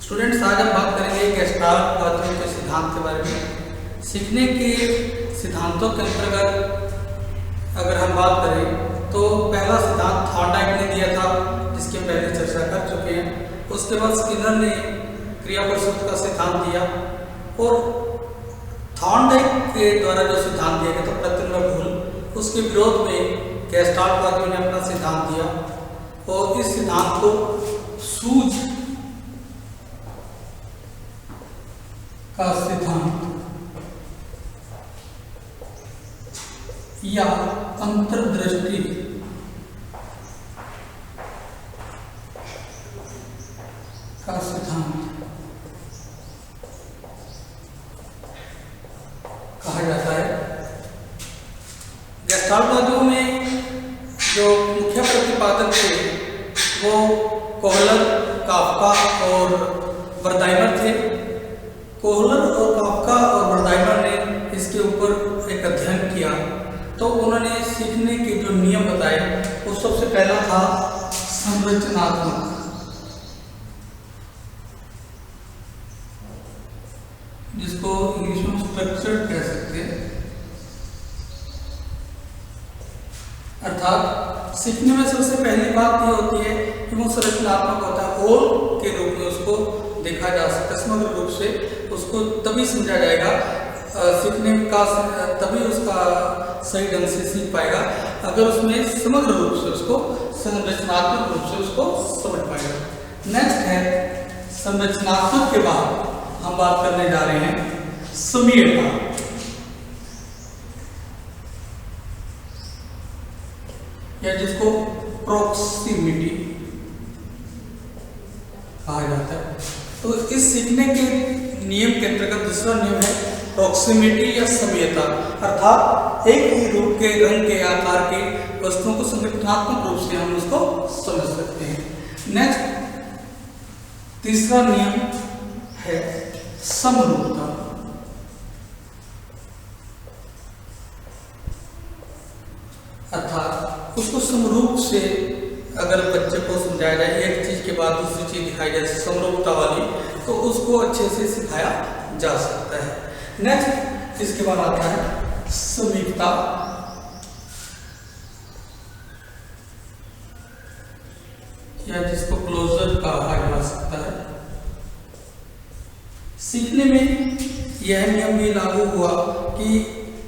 Students, आज हम बात करेंगे गेस्टाल्ट पद्धति के सिद्धांत के बारे में। सीखने के सिद्धांतों के अंतर्गत अगर हम बात करें तो पहला सिद्धांत थॉर्नडाइक ने दिया था, जिसकी हम पहले चर्चा कर चुके हैं। उसके बाद स्किनर ने क्रिया प्रस्तुत का सिद्धांत दिया और थॉर्नडाइक के द्वारा जो सिद्धांत दिया गया था प्रतिबिंब भूल, उसके विरोध में गेस्टाल्ट वादियों ने अपना सिद्धांत दिया और इस सिद्धांत को सूझ का सिद्धांत या अंतर्दृष्टि का सिद्धांत कहा जाता है। गेस्टाल्टवादियों में जो मुख्य प्रतिपादक थे वो कोहलर, काफ्का और वर्दाइमर थे। कोहलर और काफ्का और वर्दाइमर ने इसके ऊपर एक अध्ययन किया तो उन्होंने सीखने के जो नियम बताए, वो सबसे पहला था संरचनात्मक, जिसको इंग्लिश में स्ट्रक्चर्ड कह सकते हैं। अर्थात सीखने में सबसे पहली बात ये होती है कि वो संरचनात्मक होता है, होल के रूप में उसको देखा जा सकता है, समग्र रूप से उसको तभी समझा जाएगा, सीखने का तभी उसका सही ढंग से सीख पाएगा अगर उसमें समग्र रूप से उसको संरचनात्मक रूप से उसको समझ पाएगा। नेक्स्ट है संरचनात्मक के बाद हम बात करने जा रहे हैं समीयता, या जिसको प्रोक्सिमिटी कहा जाता है। तो इस सीखने के नियम के अंतर्गत दूसरा नियम है प्रोक्सिमिटी या समीयता, अर्थात एक ही रूप के, रंग के, आकार के वस्तुओं को संरचनात्मक रूप से हम उसको समझ सकते हैं। नेक्स्ट तीसरा नियम है समरूपता, अर्थात उसको समरूप से अगर बच्चे को समझाया जाए, एक चीज के बाद दूसरी चीज दिखाई जाए समरूपता वाली, तो उसको अच्छे से सिखाया जा सकता है। नेक्स्ट इसके बाद आता है समीपता, या जिसको क्लोजर कहा जा सकता है। सीखने में यह नियम भी लागू हुआ कि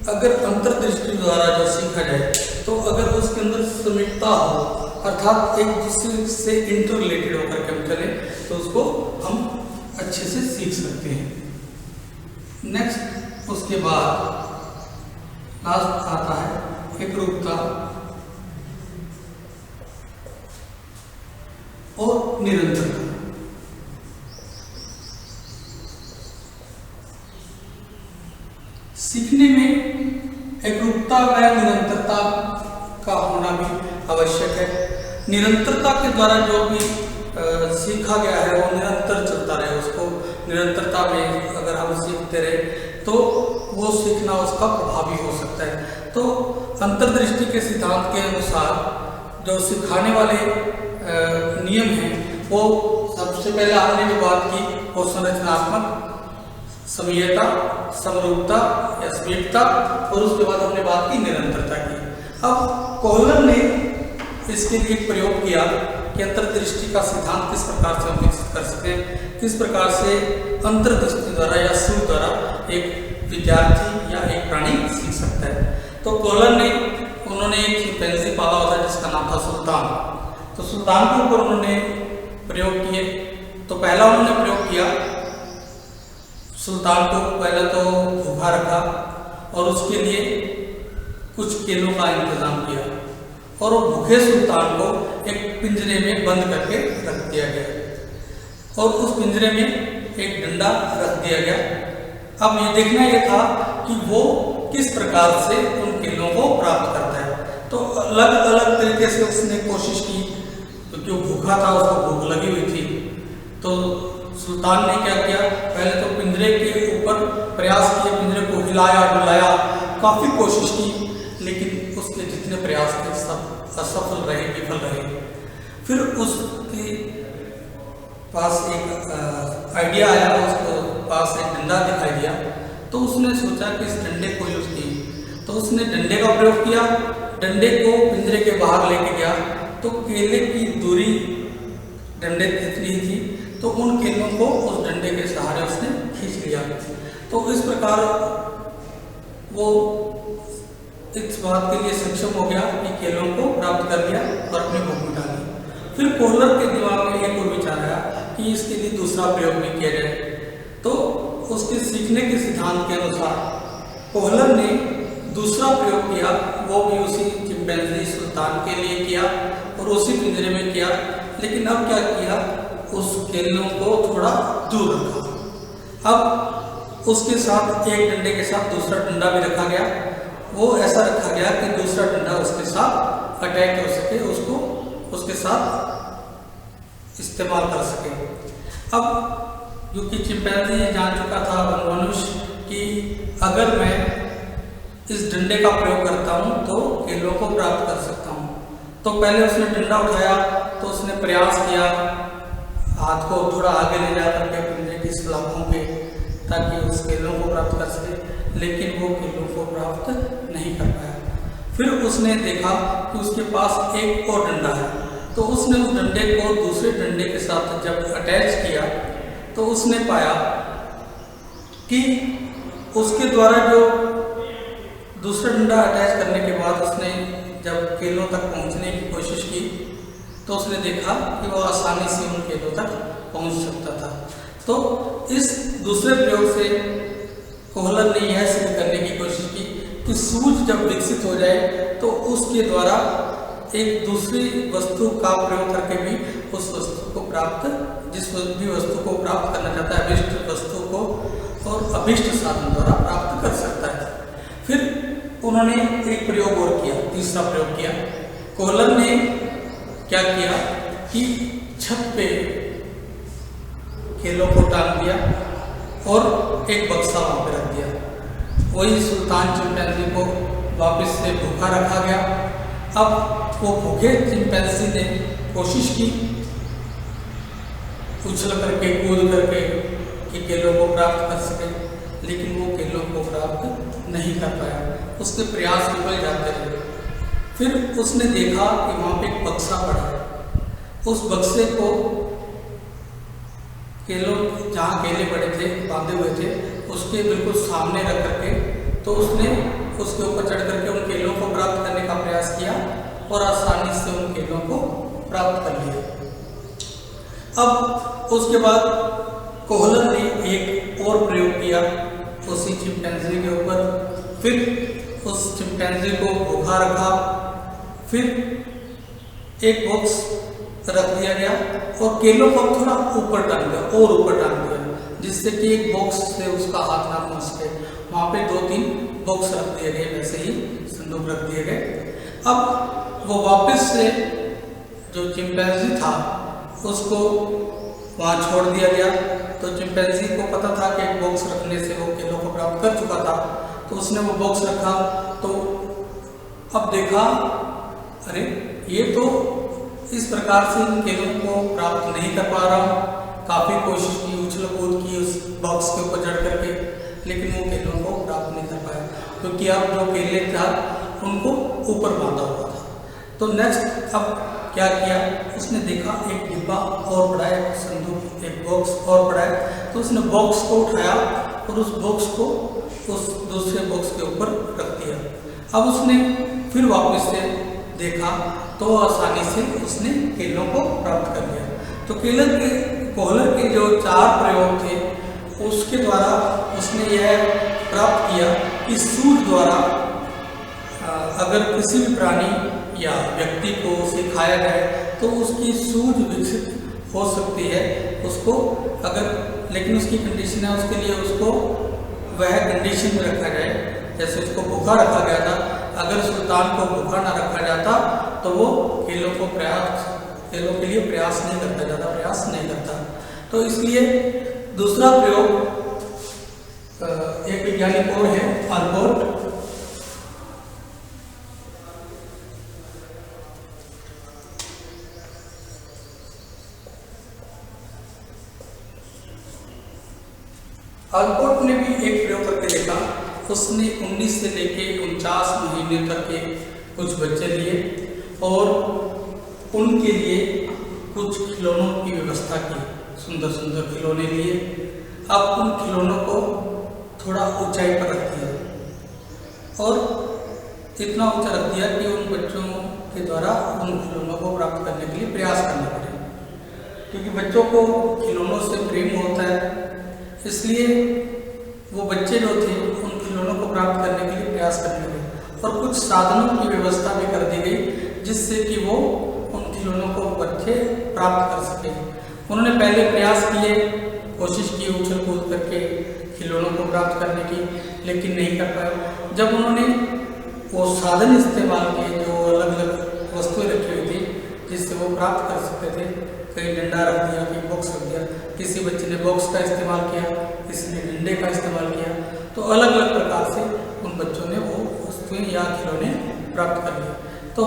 अगर अंतर्दृष्टि द्वारा जो सीखा जाए तो अगर उसके अंदर समीपता हो, अर्थात एक दूसरे से इंटर रिलेटेड होकर के हम चलें, तो उसको हम अच्छे से सीख सकते हैं। नेक्स्ट उसके बाद लास्ट आता है एकरूपता और निरंतरता। सीखने में एकरूपता व निरंतरता का होना भी आवश्यक है। निरंतरता के द्वारा जो भी सीखा गया है वो निरंतर चलता रहे, उसको निरंतरता में अगर हम सीखते रहे तो वो सीखना उसका प्रभावी हो सकता है। तो अंतर्दृष्टि के सिद्धांत के अनुसार जो सिखाने वाले नियम हैं वो सबसे पहले हमने जो बात की वो संरचनात्मक, समीयता, समरूपता या समीपता, और उसके बाद हमने बात की निरंतरता की। अब कोहलर ने इसके लिए एक प्रयोग किया कि अंतर्दृष्टि का सिद्धांत किस प्रकार से हम विकसित कर सकते हैं, किस प्रकार से अंतर्दृष्टि द्वारा या सूझ द्वारा एक विद्यार्थी या एक प्राणी सीख सकता है। तो कोहलर ने उन्होंने एक चिंपैंजी पाला हुआ था जिसका नाम था सुल्तान। तो सुल्तान के ऊपर उन्होंने प्रयोग किए। तो पहला उन्होंने प्रयोग किया, सुल्तान को पहले तो भूखा रखा और उसके लिए कुछ केलों का इंतजाम किया और वो भूखे सुल्तान को एक पिंजरे में बंद करके रख दिया गया और उस पिंजरे में एक डंडा रख दिया गया। अब ये देखना यह था कि वो किस प्रकार से उन केलों को प्राप्त करता है। तो अलग अलग तरीके से उसने कोशिश की, क्योंकि वो भूखा था, उसको भूख लगी हुई थी। तो सुल्तान ने क्या किया, पहले तो पिंजरे के ऊपर प्रयास किए, पिंजरे को हिलाया डुलाया, काफी कोशिश की, लेकिन उसके जितने प्रयास थे सब असफल रहे, विफल रहे। फिर उसके पास एक आइडिया आया, उसको पास एक डंडा दिखाई दिया, तो उसने सोचा कि इस डंडे को यूज किए, तो उसने डंडे का प्रयोग किया। डंडे को पिंजरे के बाहर लेके गया तो केले की दूरी डंडे जितनी थी, तो उन केलों को उस डंडे के सहारे उसने खींच लिया। तो इस प्रकार वो इस बात के लिए सक्षम हो गया कि केलों को प्राप्त कर लिया और अपनी भूख मिटा ली। फिर कोहलर के दिमाग में एक और विचार आया कि इसके लिए दूसरा प्रयोग भी किया जाए। तो उसके सीखने के सिद्धांत के अनुसार कोहलर ने दूसरा प्रयोग किया, वो भी उसी चिंपैंजी सुल्तान के लिए किया और उसी पिंजरे में किया। लेकिन अब क्या किया, उस केलों को थोड़ा दूर रखा। अब उसके साथ एक डंडे के साथ दूसरा डंडा भी रखा गया। वो ऐसा रखा गया कि दूसरा डंडा उसके साथ अटैक कर सके, उसको उसके साथ इस्तेमाल कर सके। अब क्योंकि चिंपैंजी जान चुका था मनुष्य कि अगर मैं इस डंडे का प्रयोग करता हूं तो केलों को प्राप्त कर सकता हूं, तो पहले उसने डंडा उठाया, तो उसने प्रयास किया हाथ को थोड़ा आगे ले जा करके पिंजरे की सलाखों पे, ताकि उस केलों को प्राप्त कर सके, लेकिन वो केलों को प्राप्त नहीं कर पाया। फिर उसने देखा कि उसके पास एक और डंडा है, तो उसने उस डंडे को दूसरे डंडे के साथ जब अटैच किया तो उसने पाया कि उसके द्वारा जो दूसरा डंडा अटैच करने के बाद उसने जब केलों तक पहुंचने की कोशिश की, तो उसने देखा कि वो आसानी से उन केलों तक पहुंच सकता था। तो इस दूसरे प्रयोग से कोहलर ने यह सिद्ध करने की कोशिश की कि सूझ जब विकसित हो जाए तो उसके द्वारा एक दूसरी वस्तु का प्रयोग करके भी उस वस्तु को प्राप्त, जिस भी वस्तु को प्राप्त करना चाहता है, अभिष्ट वस्तु को और अभिष्ट साधन द्वारा प्राप्त कर सकता है। फिर उन्होंने एक प्रयोग और किया, तीसरा प्रयोग किया। कोहलर ने क्या किया कि छत पे केलों को टांग दिया और एक बक्सा वहां पर रख दिया। वही सुल्तान चिंपैंजी को वापस से भूखा रखा गया। अब वो भूखे चिंपैंजी ने कोशिश की उछल करके, कूद करके कि केलों को प्राप्त कर सके, लेकिन वो केलों को प्राप्त नहीं कर पाया। उसके प्रयास विफल जाते रहे। फिर उसने देखा कि वहाँ पे एक बक्सा पड़ा है। उस बक्से को केलों, जहाँ केले पड़े थे, बांधे हुए थे, उसके बिल्कुल सामने रख करके, तो उसने उसके ऊपर चढ़ करके उन केलों को प्राप्त करने का प्रयास किया और आसानी से उन केलों को प्राप्त कर लिया। अब उसके बाद कोहलर ने एक और प्रयोग किया उसी चिंपैंजी के ऊपर। फिर उस चिंपैंजी को भूखा रखा, फिर एक बॉक्स रख दिया गया और केलों को थोड़ा ऊपर टांग दिया और ऊपर टांग दिया, जिससे कि एक बॉक्स से उसका हाथ ना पहुंच सके। वहाँ पे 2-3 बॉक्स रख दिए गए, वैसे ही संदूक रख दिए गए। अब वो वापस से जो चिंपैंजी था उसको वहाँ छोड़ दिया गया। तो चिंपैंजी को पता था कि एक बॉक्स रखने से वो केलों को प्राप्त कर चुका था, तो उसने वो बॉक्स रखा। तो अब देखा, अरे ये तो इस प्रकार से इन केलों को प्राप्त नहीं कर पा रहा हूँ। काफ़ी कोशिश की, उछल कूद की उस बॉक्स के ऊपर चढ़ करके, लेकिन वो केलों को प्राप्त नहीं कर पाया, क्योंकि अब जो केले था उनको ऊपर बांधा हुआ था। तो नेक्स्ट अब क्या किया, उसने देखा एक डिब्बा और पड़ा है, एक संदूक, एक बॉक्स और पड़ा है। तो उसने बॉक्स को उठाया और उस बॉक्स को उस दूसरे बॉक्स के ऊपर रख दिया। अब उसने फिर वापस से देखा तो आसानी से उसने केलों को प्राप्त कर लिया। तो कोहलर के जो 4 प्रयोग थे उसके द्वारा उसने यह प्राप्त किया कि सूझ द्वारा अगर किसी भी प्राणी या व्यक्ति को सिखाया जाए तो उसकी सूझ विकसित हो सकती है उसको, अगर, लेकिन उसकी कंडीशन है, उसके लिए उसको वह कंडीशन में रखा जाए। जैसे उसको भूखा रखा गया था, अगर सुल्तान को भूखा ना रखा जाता तो वो केलों के लिए प्रयास नहीं करता, ज़्यादा प्रयास नहीं करता। तो इसलिए दूसरा प्रयोग एक वैज्ञानिक और है, अल्बर्ट ऑलपोर्ट ने भी एक प्रयोग करके देखा। उसने 19 से लेके 49 महीने तक के कुछ बच्चे लिए और उनके लिए कुछ खिलौनों की व्यवस्था की, सुंदर सुंदर खिलौने लिए। अब उन खिलौनों को थोड़ा ऊंचाई पर रख दिया और इतना ऊंचा रख दिया कि उन बच्चों के द्वारा उन खिलौनों को प्राप्त करने के लिए प्रयास करना पड़े, क्योंकि बच्चों को खिलौनों से प्रेम होता है। इसलिए वो बच्चे जो थे उन खिलौनों को प्राप्त करने के लिए प्रयास करने लगे और कुछ साधनों की व्यवस्था भी कर दी गई जिससे कि वो उन खिलौनों को बच्चे प्राप्त कर सके। उन्होंने पहले प्रयास किए, कोशिश की उछल कूद करके खिलौनों को प्राप्त करने की, लेकिन नहीं कर पाए। जब उन्होंने वो साधन इस्तेमाल किए जो अलग अलग वस्तुएं रखी हुई थी जिससे वो प्राप्त कर सकते थे, कहीं डंडा रख दिया, कहीं बॉक्स रख दिया, किसी बच्चे ने बॉक्स का इस्तेमाल किया, किसी ने डंडे का इस्तेमाल किया, तो अलग अलग प्रकार से उन बच्चों ने वो वस्तुएं या खिलौने प्राप्त कर लिए। तो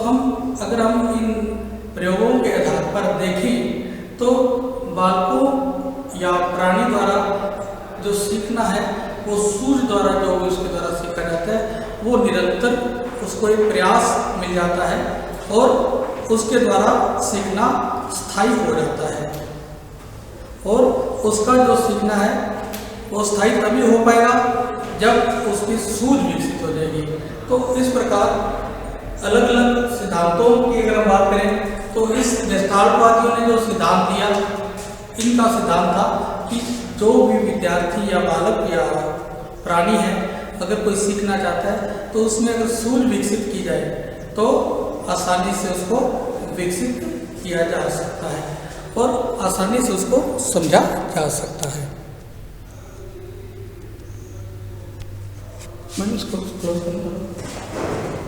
अगर हम इन प्रयोगों के आधार पर देखें तो बालकों या प्राणी द्वारा जो सीखना है वो सूर्य द्वारा जो भी उसके द्वारा सीखा जाता है वो निरंतर उसको एक प्रयास मिल जाता है और उसके द्वारा सीखना स्थायी हो जाता है। और उसका जो सीखना है वो स्थायी तभी हो पाएगा जब उसकी सूझ विकसित हो जाएगी। तो इस प्रकार अलग अलग सिद्धांतों की अगर हम बात करें तो इस गेस्टाल्टवादियों ने जो सिद्धांत दिया, इनका सिद्धांत था कि जो भी विद्यार्थी या बालक या प्राणी है अगर कोई सीखना चाहता है तो उसमें अगर सूझ विकसित की जाए तो आसानी से उसको विकसित किया जा सकता है और आसानी से उसको समझा जा सकता है। मैंने इसको क्लोज करना।